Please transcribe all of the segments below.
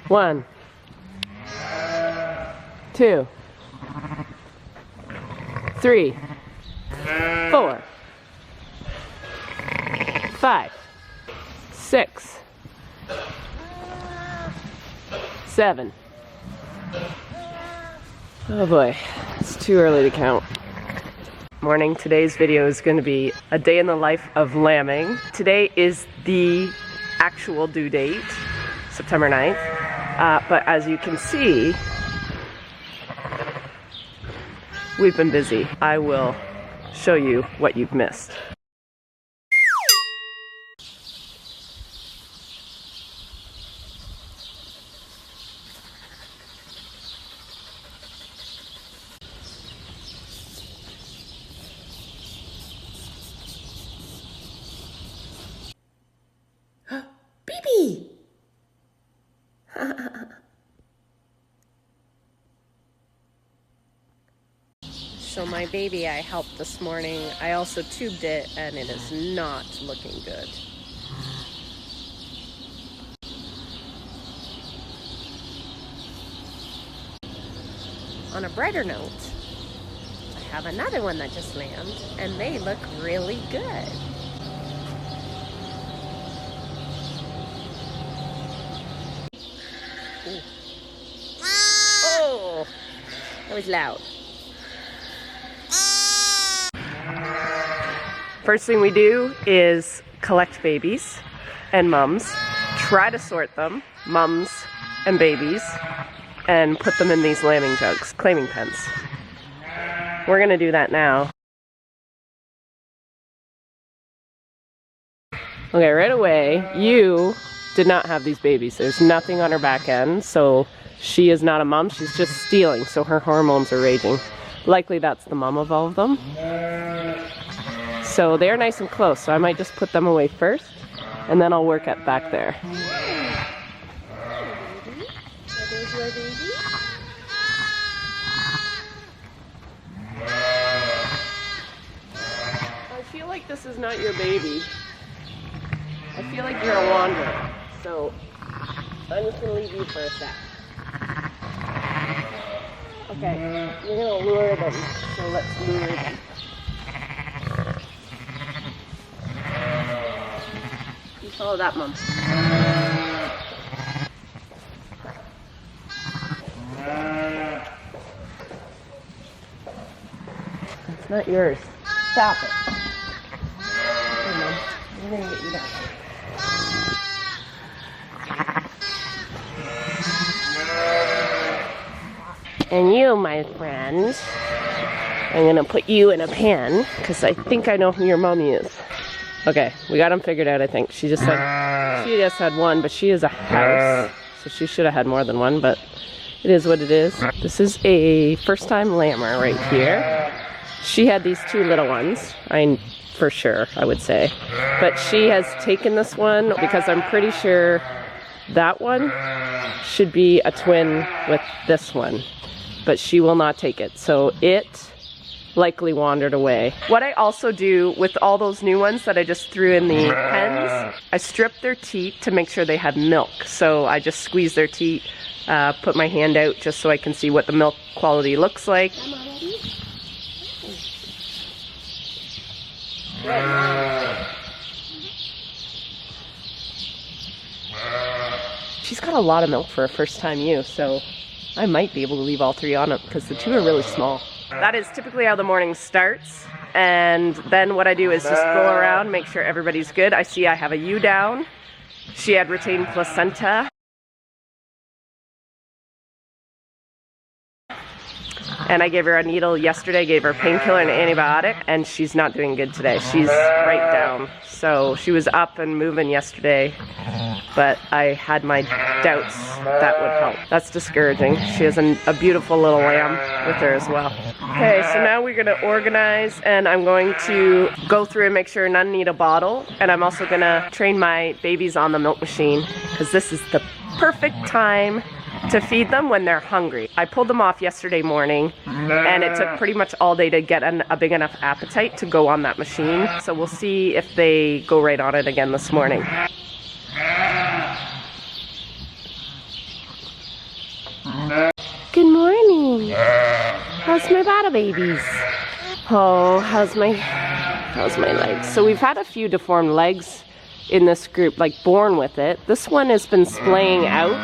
1, 2, 3, 4, 5, 6, 7. Oh boy, it's too early to count. Morning, today's video is going to be a day in the life of lambing. Today is the actual due date, September 9th, but as you can see, we've been busy. I will show you what you've missed. Baby! So my baby I helped this morning. I also tubed it and it is not looking good. On a brighter note, I have another one that just lambed and they look really good. Ooh. Oh, that was loud. First thing we do is collect babies and mums, try to sort them, mums and babies, and put them in these lambing jugs, claiming pens. We're gonna do that now. Okay, right away, you did not have these babies. There's nothing on her back end, so she is not a mom. She's just stealing, so her hormones are raging. Likely that's the mom of all of them. So they're nice and close, so I might just put them away first, and then I'll work at back there. There's your baby. I feel like this is not your baby. I feel like you're a wanderer. So, I'm just going to leave you for a sec. Okay, you're going to lure them, so let's lure them. You follow that, Mom. It's not yours. Stop it. Hey, Mom. We're going to get you back. And you, my friend, I'm gonna put you in a pen because I think I know who your mommy is. Okay, we got them figured out, I think. She just had one, but she is a house, so she should have had more than one, but it is what it is. This is a first-time lammer right here. She had these two little ones, for sure, I would say. But she has taken this one because I'm pretty sure that one should be a twin with this one. But she will not take it. So it likely wandered away. What I also do with all those new ones that I just threw in the pens, I strip their teat to make sure they have milk. So I just squeeze their teat, put my hand out just so I can see what the milk quality looks like. She's got a lot of milk for a first-time ewe, so I might be able to leave all three on it because the two are really small. That is typically how the morning starts, and then what I do is just go around, make sure everybody's good. I see I have a ewe down. She had retained placenta. And I gave her a needle yesterday, gave her a painkiller and an antibiotic, and she's not doing good today. She's right down. So she was up and moving yesterday, but I had my doubts that would help. That's discouraging. She has a beautiful little lamb with her as well. Okay, so now we're gonna organize, and I'm going to go through and make sure none need a bottle, and I'm also gonna train my babies on the milk machine, because this is the perfect time to feed them when they're hungry. I pulled them off yesterday morning, and it took pretty much all day to get a big enough appetite to go on that machine. So we'll see if they go right on it again this morning. Good morning. How's my bottle babies? Oh, how's my legs? So we've had a few deformed legs in this group, like born with it. This one has been splaying out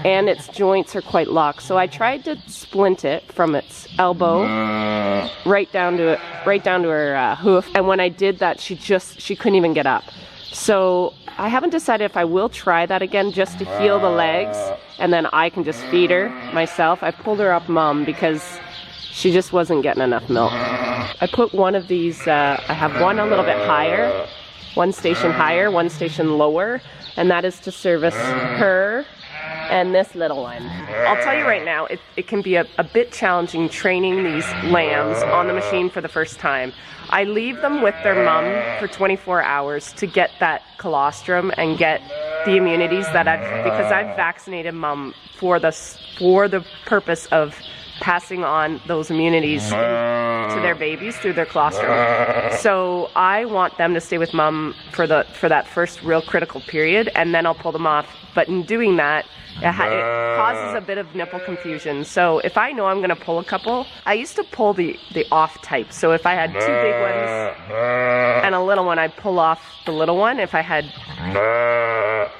and its joints are quite locked. So I tried to splint it from its elbow right down to her hoof. And when I did that, she couldn't even get up. So I haven't decided if I will try that again just to heal the legs and then I can just feed her myself. I pulled her up mum because she just wasn't getting enough milk. I put one of these, I have one a little bit higher, one station higher, one station lower, and that is to service her and this little one. I'll tell you right now, it can be a bit challenging training these lambs on the machine for the first time. I leave them with their mum for 24 hours to get that colostrum and get the immunities that because I've vaccinated mum for the purpose of passing on those immunities to their babies through their colostrum. So I want them to stay with mum for that first real critical period, and then I'll pull them off. But in doing that, it causes a bit of nipple confusion. So if I know I'm going to pull a couple, I used to pull the off type. So if I had two big ones and a little one, I'd pull off the little one. If I had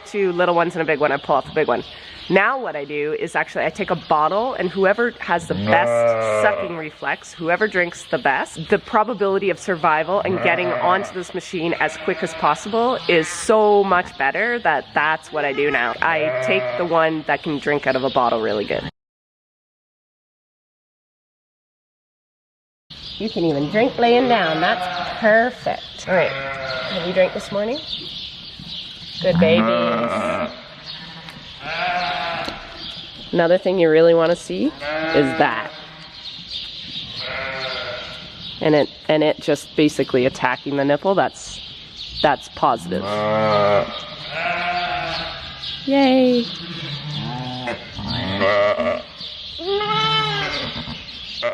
two little ones and a big one, I'd pull off the big one. Now what I do is actually I take a bottle, and whoever has the best sucking reflex, whoever drinks the best, the probability of survival and getting onto this machine as quick as possible is so much better that that's what I do now. I take the one that can drink out of a bottle really good. You can even drink laying down. That's perfect. All right. Have you drank this morning? Good babies. Another thing you really want to see is that. And it just basically attacking the nipple. That's positive. Yay.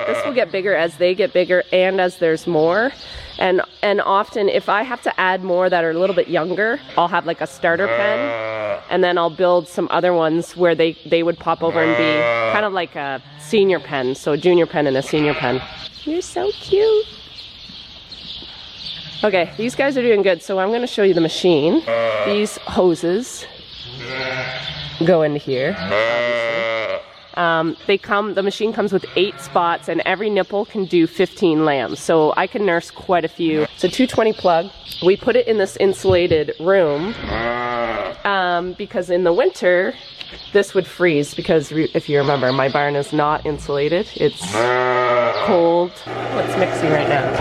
This will get bigger as they get bigger and as there's more. And often if I have to add more that are a little bit younger, I'll have like a starter pen, and then I'll build some other ones where they would pop over and be kind of like a senior pen, so a junior pen and a senior pen. You're so cute. Okay, these guys are doing good, so I'm going to show you the machine. These hoses go into here, obviously. The machine comes with 8 spots, and every nipple can do 15 lambs. So I can nurse quite a few. It's a 220 plug. We put it in this insulated room because in the winter, this would freeze because if you remember, my barn is not insulated. It's cold. What's mixing right now?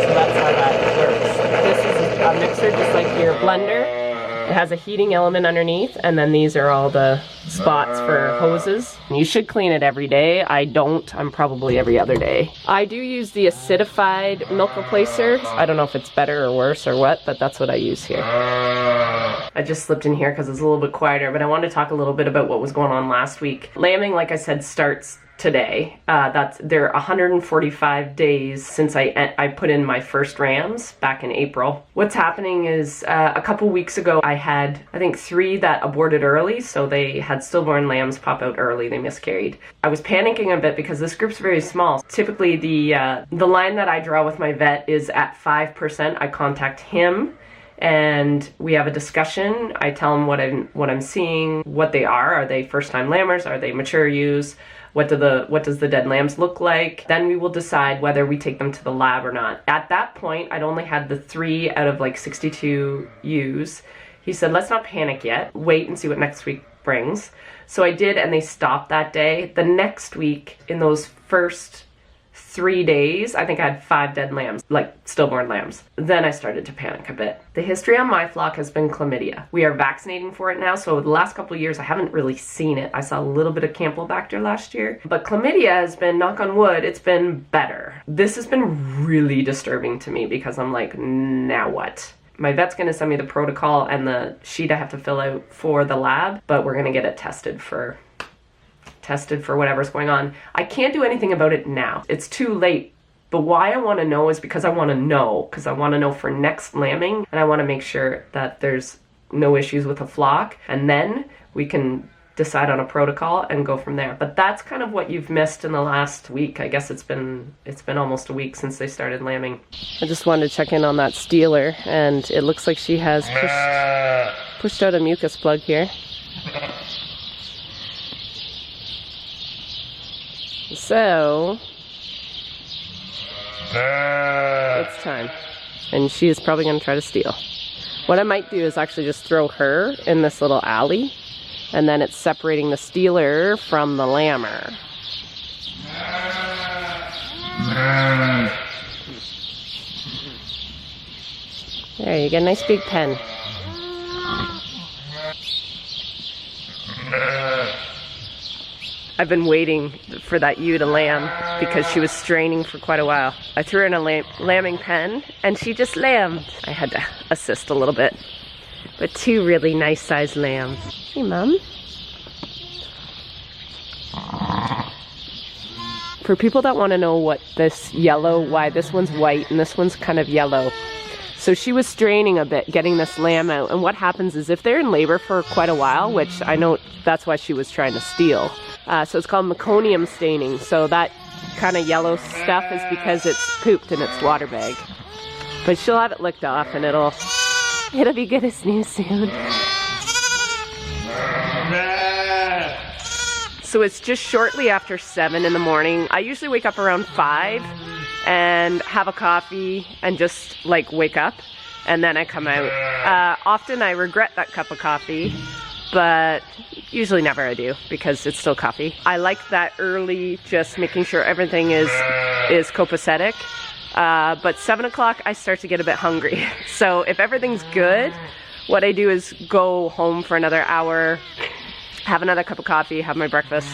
So that's how that works. This is a mixer just like your blender. It has a heating element underneath, and then these are all the spots for hoses. You should clean it every day. I don't. I'm probably every other day. I do use the acidified milk replacer. I don't know if it's better or worse or what, but that's what I use here. I just slipped in here because it's a little bit quieter, but I wanted to talk a little bit about what was going on last week. Lambing, like I said, starts today. They're 145 days since I put in my first rams back in April. What's happening is a couple weeks ago I had I think 3 that aborted early, so they had stillborn lambs pop out early. They miscarried. I was panicking a bit because this group's very small. Typically the line that I draw with my vet is at 5%. I contact him and we have a discussion. I tell him what I'm seeing, what they are. Are they first-time lambers? Are they mature ewes? What does the dead lambs look like? Then we will decide whether we take them to the lab or not. At that point, I'd only had the 3 out of like 62 ewes. He said, let's not panic yet. Wait and see what next week brings. So I did, and they stopped that day. The next week, in those first 3 days, I think I had 5 dead lambs, like stillborn lambs. Then I started to panic a bit. The history on my flock has been chlamydia. We are vaccinating for it now, so the last couple of years I haven't really seen it. I saw a little bit of Campylobacter last year, but chlamydia has been, knock on wood, it's been better. This has been really disturbing to me because I'm like, now what? My vet's gonna send me the protocol and the sheet I have to fill out for the lab, but we're gonna get it tested for whatever's going on. I can't do anything about it now. It's too late. But why I want to know is because I want to know for next lambing, and I want to make sure that there's no issues with a flock, and then we can decide on a protocol and go from there. But that's kind of what you've missed in the last week. I guess it's been almost a week since they started lambing. I just wanted to check in on that steeler, and it looks like she has pushed out a mucus plug here. So it's time, and she is probably going to try to steal. What I might do is actually just throw her in this little alley, and then it's separating the stealer from the lammer. There, you get a nice big pen. I've been waiting for that ewe to lamb because she was straining for quite a while. I threw her in a lambing pen and she just lambed. I had to assist a little bit. But two really nice sized lambs. Hey, Mom. For people that want to know what this yellow, why this one's white and this one's kind of yellow. So she was straining a bit, getting this lamb out. And what happens is if they're in labor for quite a while, which I know that's why she was trying to steal. So it's called meconium staining. So that kind of yellow stuff is because it's pooped in its water bag. But she'll have it licked off and it'll be good as new soon. So it's just shortly after 7 in the morning. I usually wake up around 5 and have a coffee and just like wake up, and then I come out. Often I regret that cup of coffee, but usually never I do because it's still coffee. I like that early, just making sure everything is copacetic. But 7 o'clock I start to get a bit hungry. So if everything's good, what I do is go home for another hour, have another cup of coffee, have my breakfast,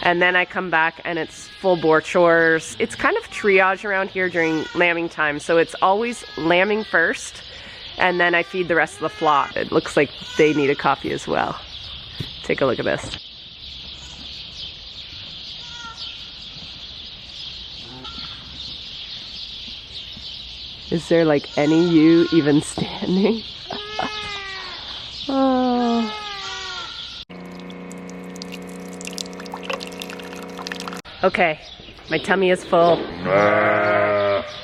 and then I come back and it's full bore chores. It's kind of triage around here during lambing time, so it's always lambing first, and then I feed the rest of the flock. It looks like they need a coffee as well. Take a look at this. Is there like any ewe even standing? Oh. Okay, my tummy is full.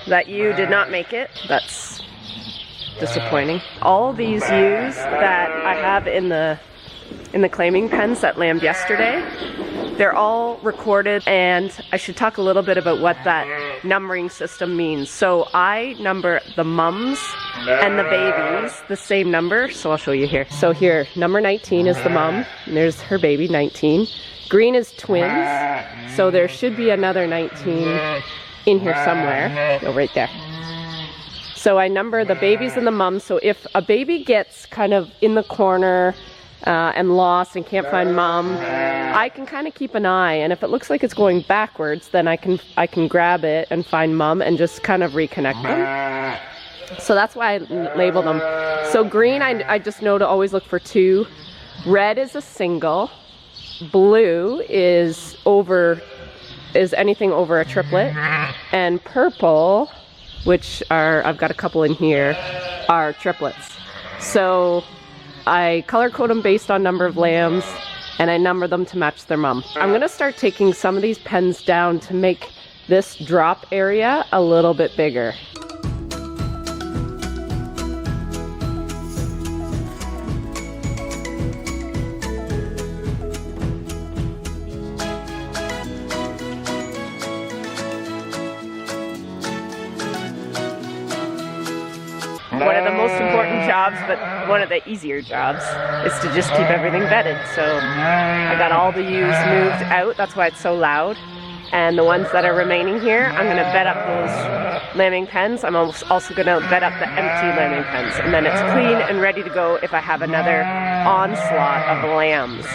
That ewe did not make it. That's disappointing. All these ewes that I have in the claiming pens that lambed yesterday, they're all recorded, and I should talk a little bit about what that numbering system means. So I number the mums and the babies the same number, so I'll show you here. So here, number 19 is the mum, and there's her baby, 19. Green is twins, so there should be another 19 in here somewhere. Oh, right there. So I number the babies and the mums, so if a baby gets kind of in the corner and lost and can't find mom, I can kind of keep an eye, and if it looks like it's going backwards, then I can grab it and find mom and just kind of reconnect them. So that's why I label them. So green, I just know to always look for 2. Red is a single. Blue is anything over a triplet, and purple, which are, I've got a couple in here, are triplets. So I color code them based on number of lambs, and I number them to match their mom. I'm gonna start taking some of these pens down to make this drop area a little bit bigger. One of the most important jobs, but one of the easier jobs, is to just keep everything bedded. So I got all the ewes moved out, that's why it's so loud. And the ones that are remaining here, I'm going to bed up those lambing pens. I'm also going to bed up the empty lambing pens. And then it's clean and ready to go if I have another onslaught of lambs.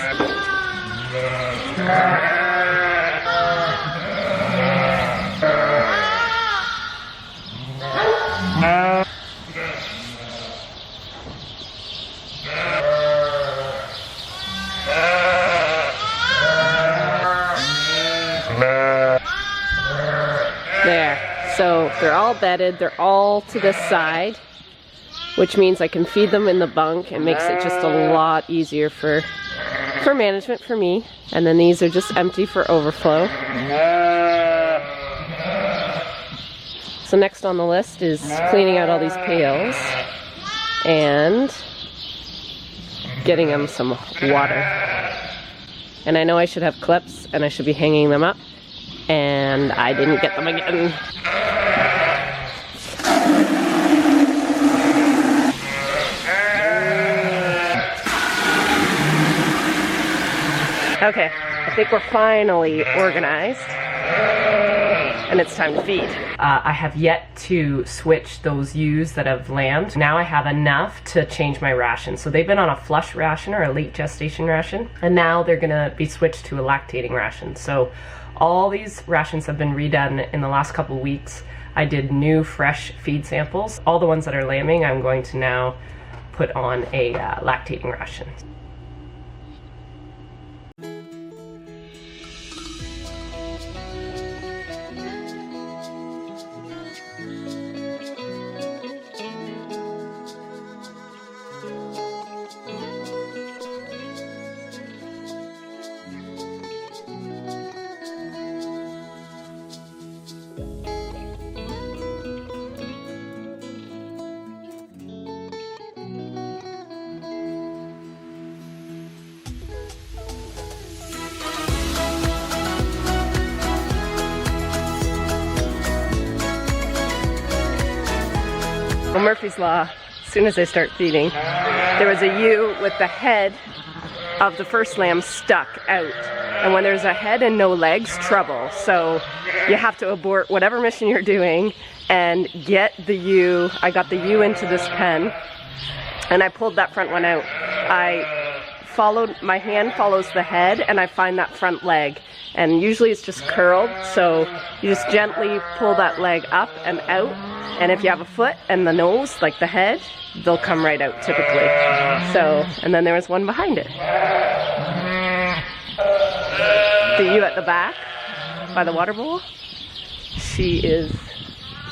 There, so they're all bedded, they're all to this side. which means I can feed them in the bunk. It makes it just a lot easier for management for me. And then these are just empty for overflow. So next on the list is cleaning out all these pails and getting them some water. And I know I should have clips and I should be hanging them up, and I didn't get them again. Okay, I think we're finally organized, and it's time to feed. I have yet to switch those ewes that have lambed. Now I have enough to change my ration. So they've been on a flush ration or a late gestation ration, and now they're gonna be switched to a lactating ration. So all these rations have been redone in the last couple weeks. I did new fresh feed samples. All the ones that are lambing, I'm going to now put on a lactating ration. Well, Murphy's Law, as soon as I start feeding, there was a ewe with the head of the first lamb stuck out. And when there's a head and no legs, trouble. So you have to abort whatever mission you're doing and get the ewe. I got the ewe into this pen and I pulled that front one out. My hand follows the head and I find that front leg. And usually it's just curled, so you just gently pull that leg up and out. And if you have a foot and the nose, like the head, they'll come right out typically. So, and then there was one behind it. The ewe at the back, by the water bowl, she is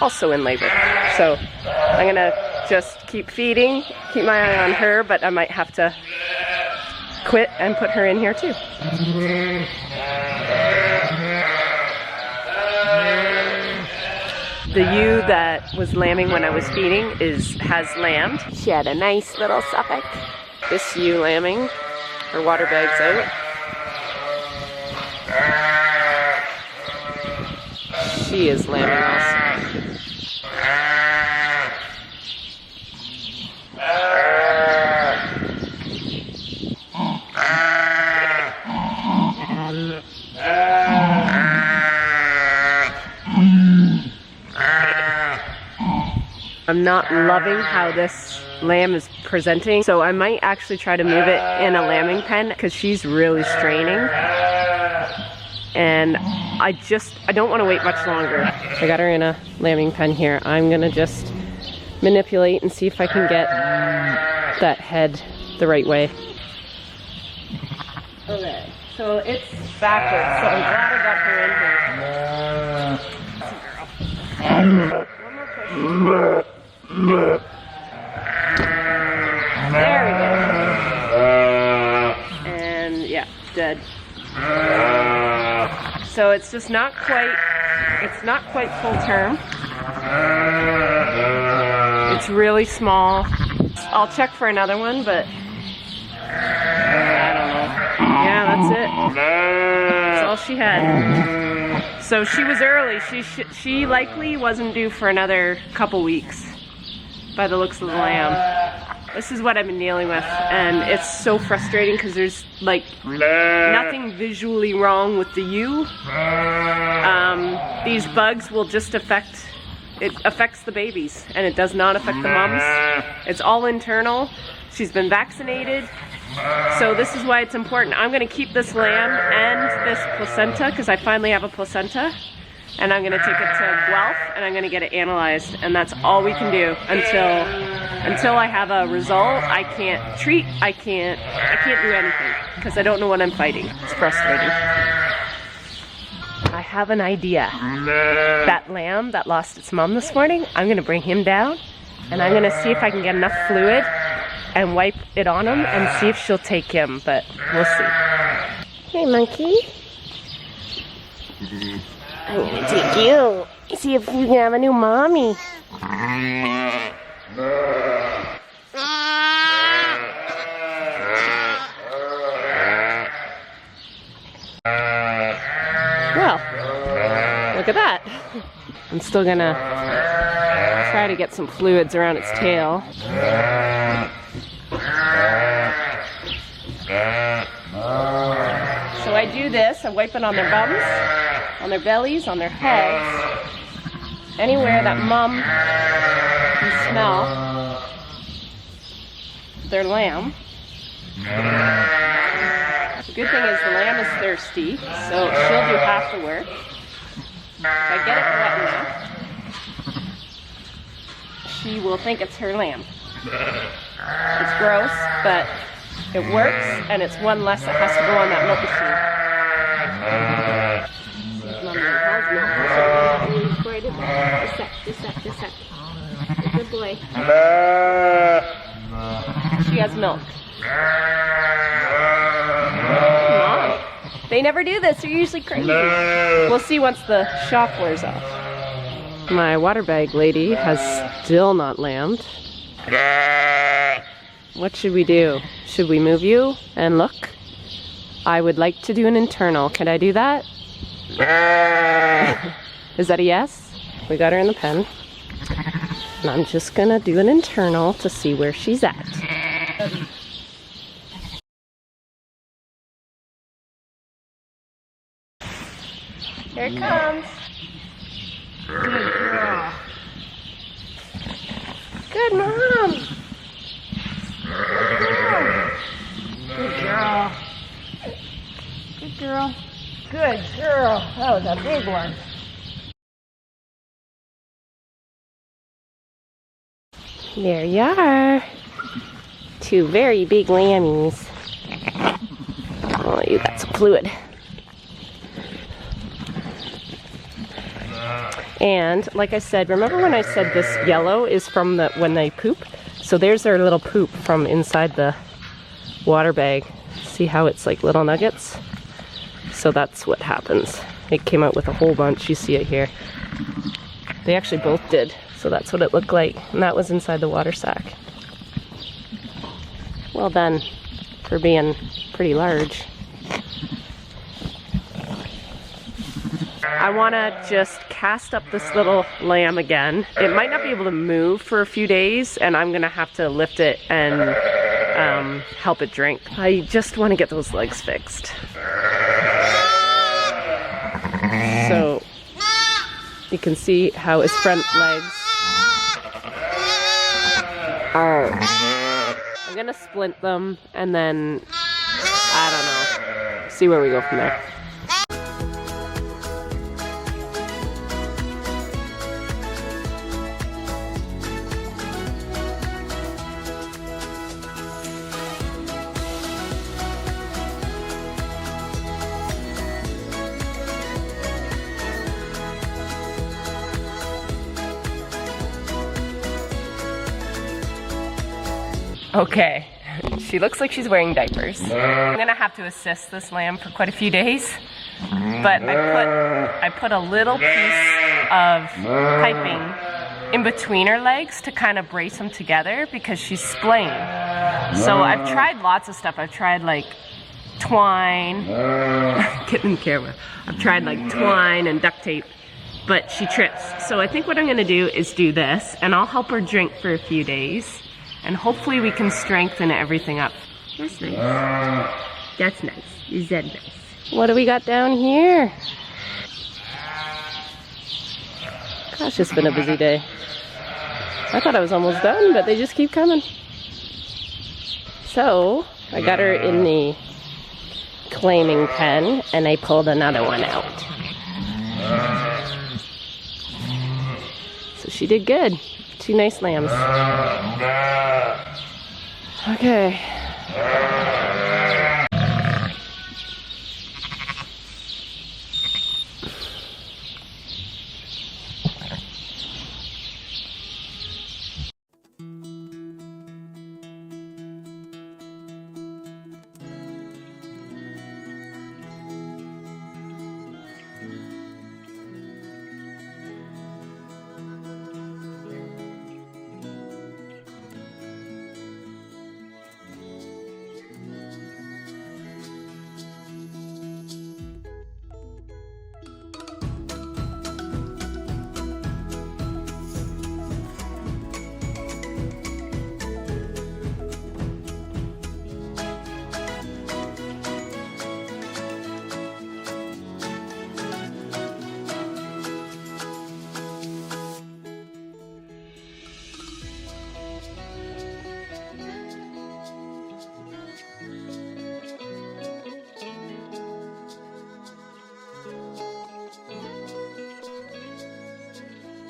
also in labor. So I'm gonna just keep feeding, keep my eye on her, but I might have to quit and put her in here too. The ewe that was lambing when I was feeding has lambed. She had a nice little Suffolk. This ewe lambing, her water bag's out. She is lambing also. I'm not loving how this lamb is presenting, so I might actually try to move it in a lambing pen because she's really straining. And I don't want to wait much longer. I got her in a lambing pen here. I'm gonna just manipulate and see if I can get that head the right way. Okay, so it's backwards, so I'm glad I got her in here. One more push. There we go. And yeah, dead. So it's just not quite full term. It's really small. I'll check for another one, but I don't know. Yeah, that's it. That's all she had. So she was early. She likely wasn't due for another couple weeks by the looks of the lamb. This is what I've been dealing with, and it's so frustrating because there's like nothing visually wrong with the ewe. These bugs will just affects the babies, and it does not affect the mums. It's all internal. She's been vaccinated, so this is why it's important. I'm going to keep this lamb and this placenta because I finally have a placenta. And I'm going to take it to Guelph and I'm going to get it analyzed, and that's all we can do until I have a result. I can't treat, I can't do anything because I don't know what I'm fighting. It's frustrating. I have an idea. That lamb that lost its mom this morning, I'm going to bring him down And I'm gonna see if I can get enough fluid and wipe it on him and see if she'll take him, but we'll see. Hey, monkey. I'm gonna take you. See if you can have a new mommy. Well, look at that. I'm still gonna try to get some fluids around its tail. So I do this, I wipe it on their bums, on their bellies, on their heads, anywhere that mom can smell their lamb. The good thing is the lamb is thirsty, so she'll do half the work. If I get it wet enough, she will think it's her lamb. It's gross, but it works, and it's one less that has to go on that milk machine. Just sec. Good boy. She has milk. Mom. They never do this. They're usually crazy. We'll see once the shock wears off. My water bag lady has still not lambed. What should we do? Should we move you and look? I would like to do an internal. Can I do that? Is that a yes? We got her in the pen. And I'm just gonna do an internal to see where she's at. Here it comes. Good girl. Good mom. Good girl. Good girl. Good girl. That was a big one. There you are. Two very big lammies. Oh, you got some fluid. And like I said, remember when I said this yellow is from when they poop? So there's their little poop from inside the water bag. See how it's like little nuggets? So that's what happens. It came out with a whole bunch. You see it here. They actually both did. So that's what it looked like. And that was inside the water sack. Well done for being pretty large. I want to just cast up this little lamb again. It might not be able to move for a few days, and I'm going to have to lift it and help it drink. I just want to get those legs fixed. So you can see how his front legs are. I'm going to splint them and then, I don't know, see where we go from there. Okay, she looks like she's wearing diapers. I'm gonna have to assist this lamb for quite a few days, but I put a little piece of piping in between her legs to kind of brace them together because she's splaying. So I've tried lots of stuff. I've tried like twine, get in the camera. I've tried like twine and duct tape, but she trips. So I think what I'm gonna do is do this, and I'll help her drink for a few days. And hopefully we can strengthen everything up. That's nice. That's nice. Is that nice? What do we got down here? Gosh, it's been a busy day. I thought I was almost done, but they just keep coming. So, I got her in the claiming pen, and I pulled another one out. So she did good. Two nice lambs. Okay.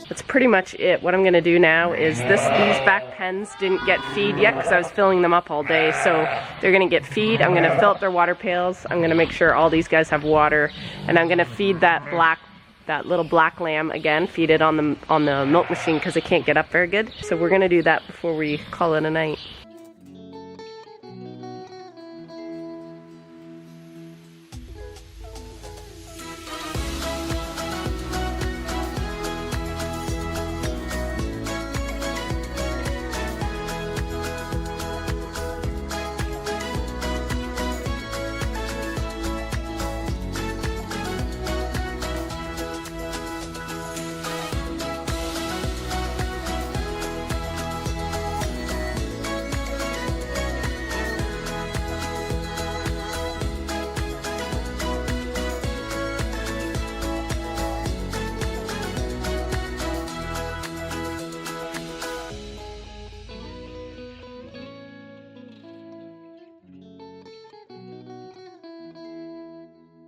That's pretty much it. What I'm gonna do now is these back pens didn't get feed yet because I was filling them up all day, so they're gonna get feed. I'm gonna fill up their water pails. I'm gonna make sure all these guys have water, and I'm gonna feed that little black lamb again, feed it on the milk machine because it can't get up very good. So we're gonna do that before we call it a night.